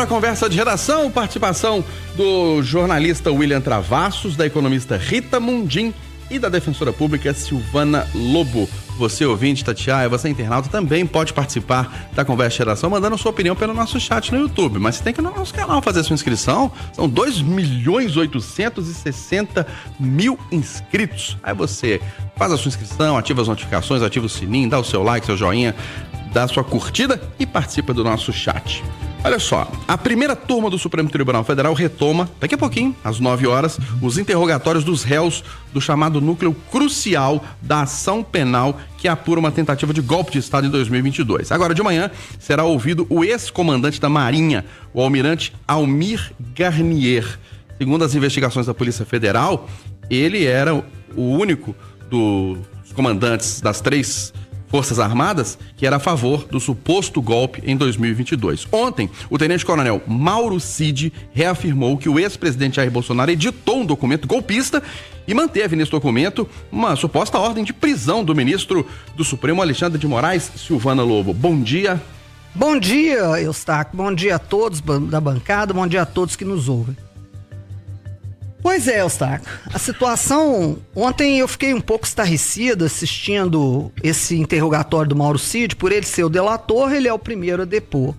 a conversa de redação, participação do jornalista William Travassos, da economista Rita Mundim e da defensora pública Silvana Lobo. Você, ouvinte, Tatiaia, você, internauta, também pode participar da conversa de redação mandando sua opinião pelo nosso chat no YouTube. Mas você tem que ir no nosso canal fazer sua inscrição. São 2.860.000 inscritos. Aí você faz a sua inscrição, ativa as notificações, ativa o sininho, dá o seu like, seu joinha, dá a sua curtida e participa do nosso chat. Olha só, a primeira turma do Supremo Tribunal Federal retoma, daqui a pouquinho, às 9 horas, os interrogatórios dos réus do chamado núcleo crucial da ação penal que apura uma tentativa de golpe de Estado em 2022. Agora de manhã será ouvido o ex-comandante da Marinha, o almirante Almir Garnier. Segundo as investigações da Polícia Federal, ele era o único dos comandantes das 3 Forças Armadas que era a favor do suposto golpe em 2022. Ontem, o tenente-coronel Mauro Cid reafirmou que o ex-presidente Jair Bolsonaro editou um documento golpista e manteve nesse documento uma suposta ordem de prisão do ministro do Supremo, Alexandre de Moraes. Silvana Lobo, bom dia. Bom dia, Eustáquio. Bom dia a todos da bancada, bom dia a todos que nos ouvem. Pois é, Eustáquio, a situação... Ontem eu fiquei um pouco estarrecido assistindo esse interrogatório do Mauro Cid. Por ele ser o delator, ele é o primeiro a depor.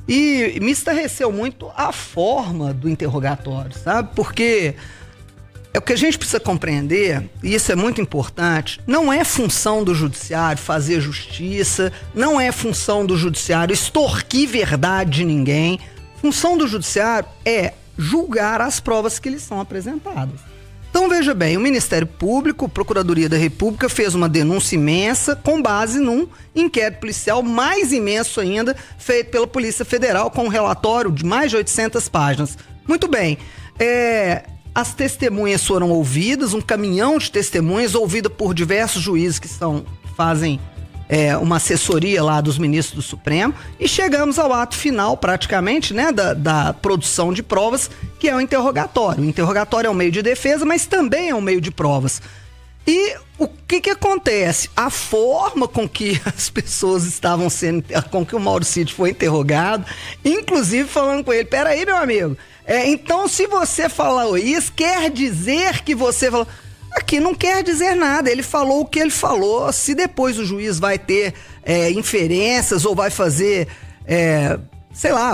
E me estarreceu muito a forma do interrogatório, sabe? Porque é o que a gente precisa compreender, e isso é muito importante, não é função do judiciário fazer justiça, não é função do judiciário extorquir verdade de ninguém. Função do judiciário é julgar as provas que lhes são apresentadas. Então veja bem, o Ministério Público, a Procuradoria da República fez uma denúncia imensa com base num inquérito policial mais imenso ainda, feito pela Polícia Federal com um relatório de mais de 800 páginas. Muito bem, as testemunhas foram ouvidas, um caminhão de testemunhas ouvido por diversos juízes que fazem uma assessoria lá dos ministros do Supremo, e chegamos ao ato final praticamente, né, da produção de provas, que é o interrogatório. O interrogatório é um meio de defesa, mas também é um meio de provas. E o que acontece? A forma com que as pessoas estavam sendo, com que o Mauro Cid foi interrogado, inclusive falando com ele, peraí, meu amigo, então se você falou isso, quer dizer que você falou... Aqui não quer dizer nada, ele falou o que ele falou. Se depois o juiz vai ter inferências ou vai fazer,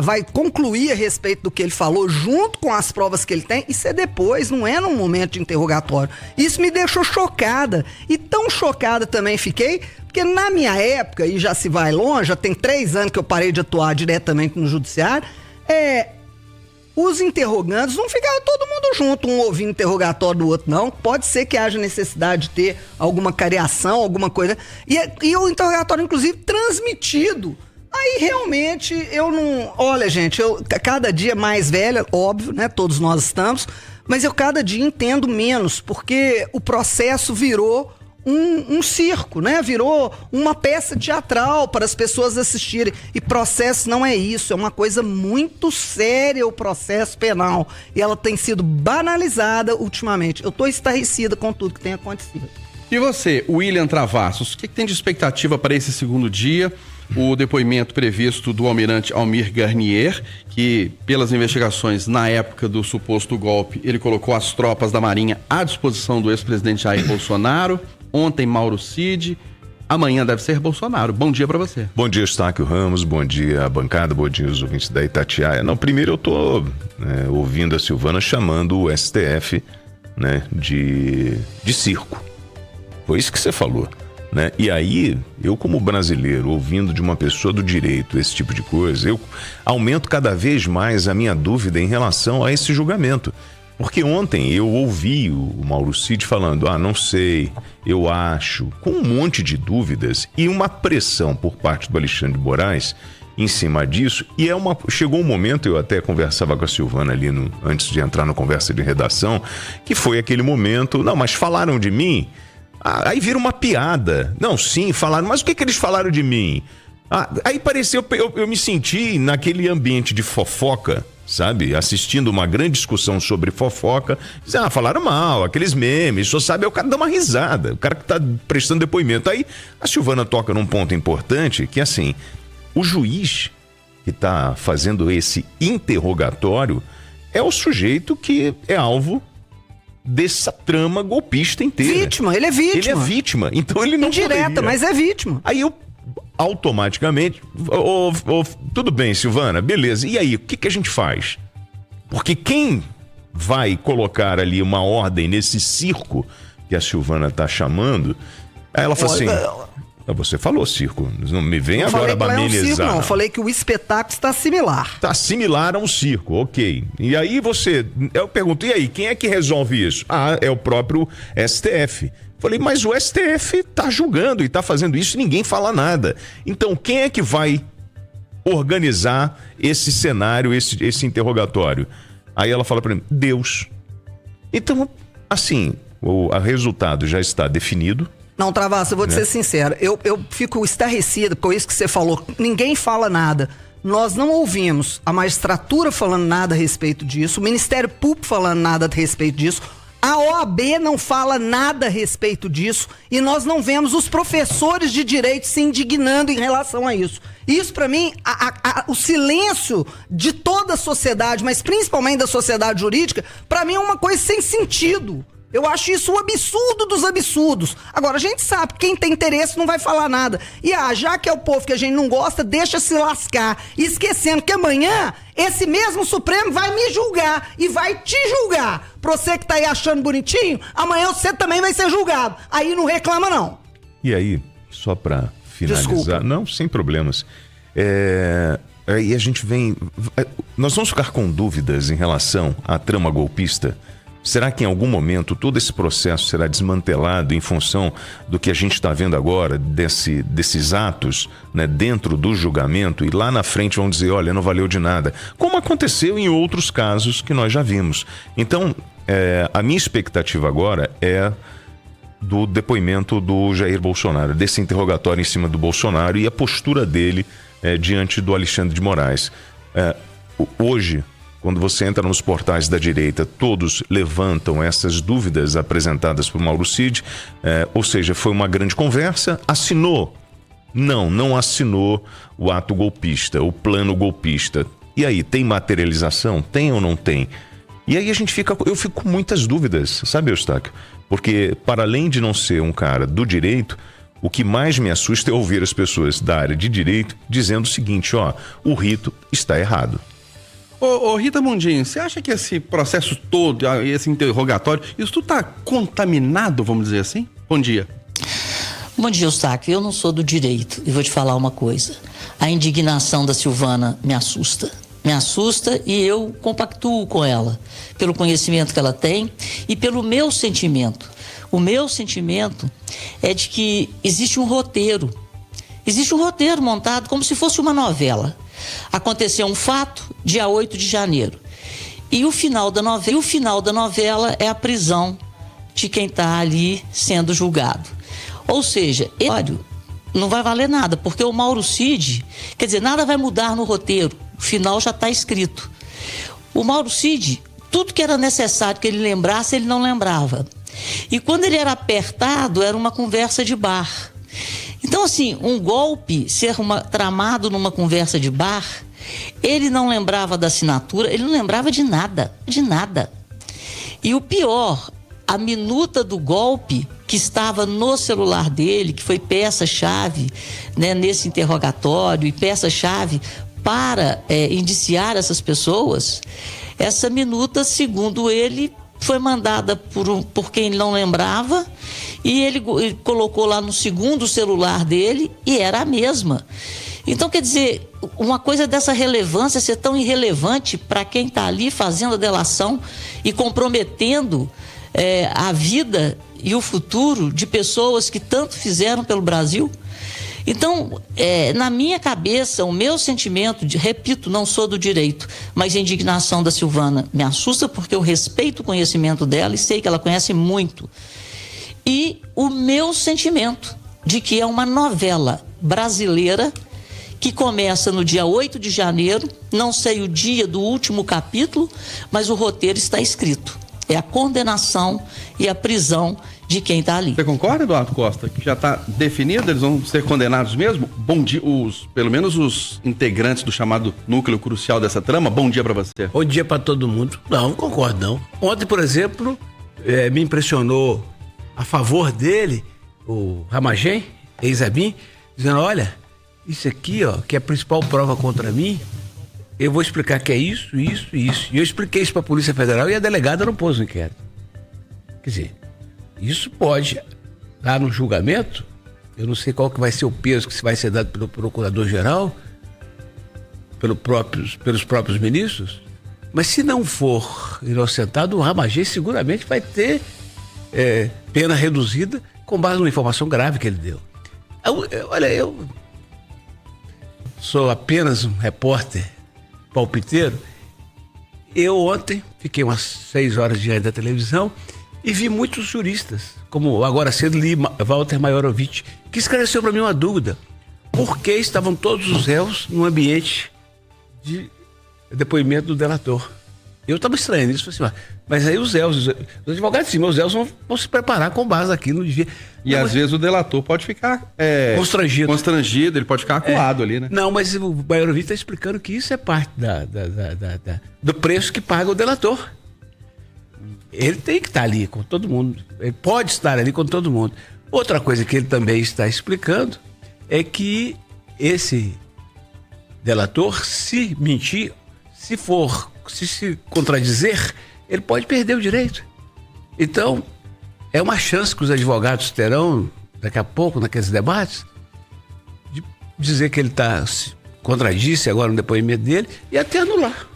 vai concluir a respeito do que ele falou junto com as provas que ele tem, isso é depois, não é num momento de interrogatório. Isso me deixou chocada, e tão chocada também fiquei, porque na minha época, e já se vai longe, já tem 3 anos que eu parei de atuar diretamente no judiciário, os interrogantes não ficavam todo mundo junto, um ouvindo interrogatório do outro, não. Pode ser que haja necessidade de ter alguma cariação, alguma coisa. E o interrogatório, inclusive, transmitido. Aí, realmente, eu não... Olha, gente, eu cada dia mais velha, óbvio, né? Todos nós estamos. Mas eu cada dia entendo menos, porque o processo virou um circo, né? Virou uma peça teatral para as pessoas assistirem. E processo não é isso, é uma coisa muito séria, o processo penal. E ela tem sido banalizada ultimamente. Eu estou estarrecida com tudo que tem acontecido. E você, William Travassos, o que tem de expectativa para esse segundo dia? O depoimento previsto do almirante Almir Garnier, que pelas investigações na época do suposto golpe, ele colocou as tropas da Marinha à disposição do ex-presidente Jair Bolsonaro. Ontem, Mauro Cid. Amanhã deve ser Bolsonaro. Bom dia pra você. Bom dia, Eustáquio Ramos. Bom dia, bancada. Bom dia, os ouvintes da Itatiaia. Não, primeiro eu tô ouvindo a Silvana chamando o STF, né, de circo. Foi isso que você falou, né? E aí, eu como brasileiro, ouvindo de uma pessoa do direito esse tipo de coisa, eu aumento cada vez mais a minha dúvida em relação a esse julgamento. Porque ontem eu ouvi o Mauro Cid falando, não sei, eu acho, com um monte de dúvidas e uma pressão por parte do Alexandre de Moraes em cima disso. E chegou um momento, eu até conversava com a Silvana ali antes de entrar na conversa de redação, que foi aquele momento, não, mas falaram de mim? Aí vira uma piada. Não, sim, falaram, mas o que eles falaram de mim? Aí pareceu, eu me senti naquele ambiente de fofoca, sabe? Assistindo uma grande discussão sobre fofoca. Falaram mal, aqueles memes, só sabe, o cara dá uma risada, o cara que tá prestando depoimento. Aí a Silvana toca num ponto importante, que assim, o juiz, que está fazendo esse interrogatório é o sujeito que é alvo dessa trama golpista inteira. Vítima, ele é vítima. Ele é vítima, então ele não indireta, poderia. mas é vítima. Aí eu automaticamente, tudo bem, Silvana, beleza, e aí, o que a gente faz? Porque quem vai colocar ali uma ordem nesse circo que a Silvana está chamando, aí ela fala assim... Você falou circo, não me vem agora amenizar. Não, eu falei que o espetáculo está similar. Está similar a um circo, ok. E aí eu pergunto, e aí, quem é que resolve isso? É o próprio STF. Falei, mas o STF está julgando e está fazendo isso e ninguém fala nada. Então, quem é que vai organizar esse cenário, esse interrogatório? Aí ela fala para mim, Deus. Então, assim, o resultado já está definido. Não, Travassos, eu vou te ser sincero, eu fico estarrecido com isso que você falou, ninguém fala nada, nós não ouvimos a magistratura falando nada a respeito disso, o Ministério Público falando nada a respeito disso, a OAB não fala nada a respeito disso e nós não vemos os professores de direito se indignando em relação a isso. Isso, para mim, o silêncio de toda a sociedade, mas principalmente da sociedade jurídica, para mim é uma coisa sem sentido. Eu acho isso um absurdo dos absurdos. Agora, a gente sabe que quem tem interesse não vai falar nada. E já que é o povo que a gente não gosta, deixa se lascar. Esquecendo que amanhã, esse mesmo Supremo vai me julgar e vai te julgar. Pra você que tá aí achando bonitinho, amanhã você também vai ser julgado. Aí não reclama, não. E aí, só pra finalizar... Desculpa. Não, sem problemas. E a gente vem... Nós vamos ficar com dúvidas em relação à trama golpista? Será que em algum momento todo esse processo será desmantelado em função do que a gente está vendo agora, desses atos, né, dentro do julgamento, e lá na frente vão dizer, olha, não valeu de nada, como aconteceu em outros casos que nós já vimos. Então, a minha expectativa agora é do depoimento do Jair Bolsonaro, desse interrogatório em cima do Bolsonaro e a postura dele diante do Alexandre de Moraes. Hoje, quando você entra nos portais da direita, todos levantam essas dúvidas apresentadas por Mauro Cid, ou seja, foi uma grande conversa, assinou? Não assinou o ato golpista, o plano golpista. E aí, tem materialização? Tem ou não tem? E aí eu fico com muitas dúvidas, sabe, Eustáquio? Porque, para além de não ser um cara do direito, o que mais me assusta é ouvir as pessoas da área de direito dizendo o seguinte, o rito está errado. Ô Rita Mundinho, você acha que esse processo todo, esse interrogatório, isso tudo tá contaminado, vamos dizer assim? Bom dia. Bom dia, Eustáquio. Eu não sou do direito e vou te falar uma coisa. A indignação da Silvana me assusta. Me assusta e eu compactuo com ela, pelo conhecimento que ela tem e pelo meu sentimento. O meu sentimento é de que existe um roteiro. Existe um roteiro montado como se fosse uma novela. Aconteceu um fato, dia 8 de janeiro. E o final da novela é a prisão de quem está ali sendo julgado. Ou seja, não vai valer nada, porque o Mauro Cid, quer dizer, nada vai mudar no roteiro. O final já está escrito. O Mauro Cid, tudo que era necessário que ele lembrasse, ele não lembrava. E quando ele era apertado, era uma conversa de bar. Então, assim, um golpe ser tramado numa conversa de bar, ele não lembrava da assinatura, ele não lembrava de nada. E o pior, a minuta do golpe que estava no celular dele, que foi peça-chave, né, nesse interrogatório e peça-chave para indiciar essas pessoas, essa minuta, segundo ele, foi mandada por quem não lembrava e ele colocou lá no segundo celular dele e era a mesma. Então, quer dizer, uma coisa dessa relevância ser tão irrelevante para quem está ali fazendo a delação e comprometendo a vida e o futuro de pessoas que tanto fizeram pelo Brasil. Então, na minha cabeça, o meu sentimento, repito, não sou do direito, mas a indignação da Silvana me assusta porque eu respeito o conhecimento dela e sei que ela conhece muito. E o meu sentimento de que é uma novela brasileira que começa no dia 8 de janeiro, não sei o dia do último capítulo, mas o roteiro está escrito. é a condenação e a prisão de quem está ali. Você concorda, Eduardo Costa, que já está definido, eles vão ser condenados mesmo? Bom dia, pelo menos os integrantes do chamado núcleo crucial dessa trama, bom dia para você. Bom dia para todo mundo. Não concordo não. Ontem, por exemplo, me impressionou a favor dele, o Ramagem, ex-Abin, dizendo, olha, isso aqui, ó, que é a principal prova contra mim, eu vou explicar que é isso. E eu expliquei isso para a Polícia Federal e a delegada não pôs no inquérito. Quer dizer, isso pode, lá no julgamento, eu não sei qual que vai ser o peso que vai ser dado pelo Procurador-Geral, pelos próprios ministros, mas se não for inocentado, o Ramagem seguramente vai ter pena reduzida com base numa informação grave que ele deu. Eu sou apenas um repórter palpiteiro. Eu ontem fiquei umas 6 horas diante da televisão e vi muitos juristas, como agora cedo li Walter Maiorovitch, que esclareceu para mim uma dúvida. Por que estavam todos os réus no ambiente de depoimento do delator? Eu estava estranhando isso, falei assim, mas aí os advogados sim, os réus vão se preparar com base aqui, não devia. E às vezes o delator pode ficar constrangido, ele pode ficar acuado ali, né? Não, mas o Maiorovitch está explicando que isso é parte do preço que paga o delator. Ele tem que estar ali com todo mundo, ele pode estar ali com todo mundo. Outra coisa que ele também está explicando é que esse delator, se mentir, se contradizer, ele pode perder o direito. Então, é uma chance que os advogados terão, daqui a pouco, naqueles debates, de dizer que ele se contradisse agora no depoimento dele e até anular.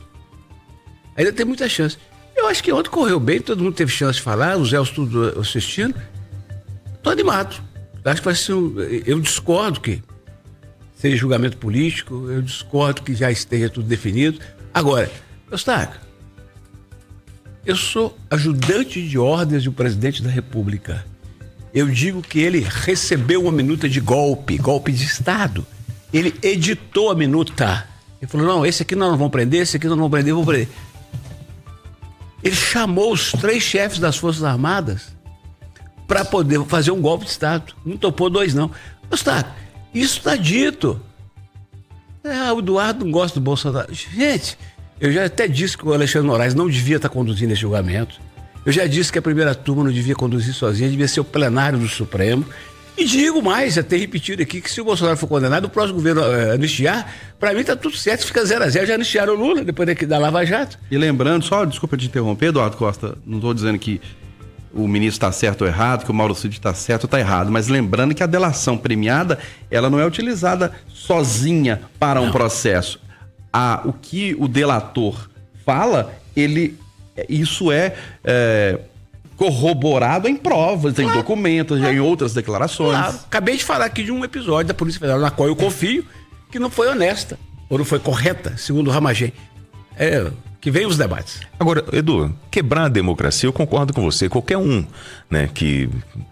Ainda tem muita chance. Eu acho que ontem correu bem, todo mundo teve chance de falar, os réus tudo assistindo. Estou animado. Acho que vai ser eu discordo que seja julgamento político, eu discordo que já esteja tudo definido. Agora, Eustáquio, eu sou ajudante de ordens do presidente da República. Eu digo que ele recebeu uma minuta de golpe de Estado. Ele editou a minuta. Ele falou, não, esse aqui nós não vamos prender, esse aqui nós não vamos prender, vamos prender. Ele chamou os 3 chefes das Forças Armadas para poder fazer um golpe de Estado. Não topou 2, não. Eustáquio, isso está dito. O Eduardo não gosta do Bolsonaro. Gente, eu já até disse que o Alexandre Moraes não devia estar conduzindo esse julgamento. Eu já disse que a primeira turma não devia conduzir sozinha, devia ser o plenário do Supremo. E digo mais, até repetido aqui, que se o Bolsonaro for condenado, o próximo governo anistiar, para mim tá tudo certo, fica 0-0, já anistiaram o Lula, depois da Lava Jato. E lembrando, só, desculpa te interromper, Eduardo Costa, não estou dizendo que o ministro está certo ou errado, que o Mauro Cid está certo ou está errado, mas lembrando que a delação premiada, ela não é utilizada sozinha para um processo. O que o delator fala, isso é corroborado em provas, em documentos, em outras declarações. Claro. Acabei de falar aqui de um episódio da Polícia Federal na qual eu confio que não foi honesta, ou não foi correta, segundo o Ramagem. Que vem os debates. Agora, Edu, quebrar a democracia, eu concordo com você, qualquer um, né, que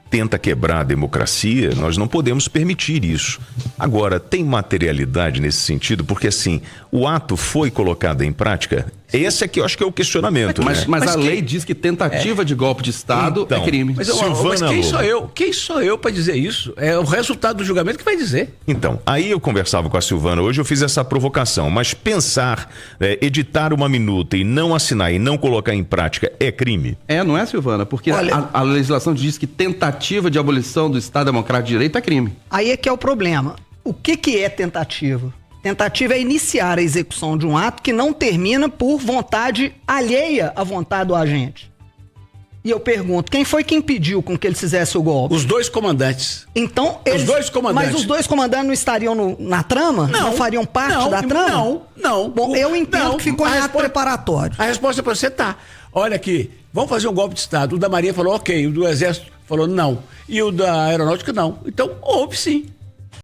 tenta quebrar a democracia, nós não podemos permitir isso. Agora, tem materialidade nesse sentido? Porque, assim, o ato foi colocado em prática? Esse aqui eu acho que é o questionamento. Mas a lei diz que tentativa de golpe de Estado é crime. Mas quem sou eu para dizer isso? É o resultado do julgamento que vai dizer. Então, aí eu conversava com a Silvana hoje, eu fiz essa provocação, mas pensar, editar uma minuta e não assinar e não colocar em prática é crime? Não é, Silvana? Porque a legislação diz que tentativa de abolição do Estado Democrático de Direito é crime. Aí é que é o problema. O que é tentativa? Tentativa é iniciar a execução de um ato que não termina por vontade alheia à vontade do agente. E eu pergunto, quem foi que impediu com que eles fizessem o golpe? Os 2 comandantes. Então, os 2 comandantes. Mas os 2 comandantes não estariam na trama? Não fariam parte da trama? Não. Bom, eu entendo que ficou em ato preparatório. A resposta para você olha aqui, vamos fazer um golpe de Estado. O da Marinha falou ok, o do Exército falou não. E o da Aeronáutica não. Então, houve sim.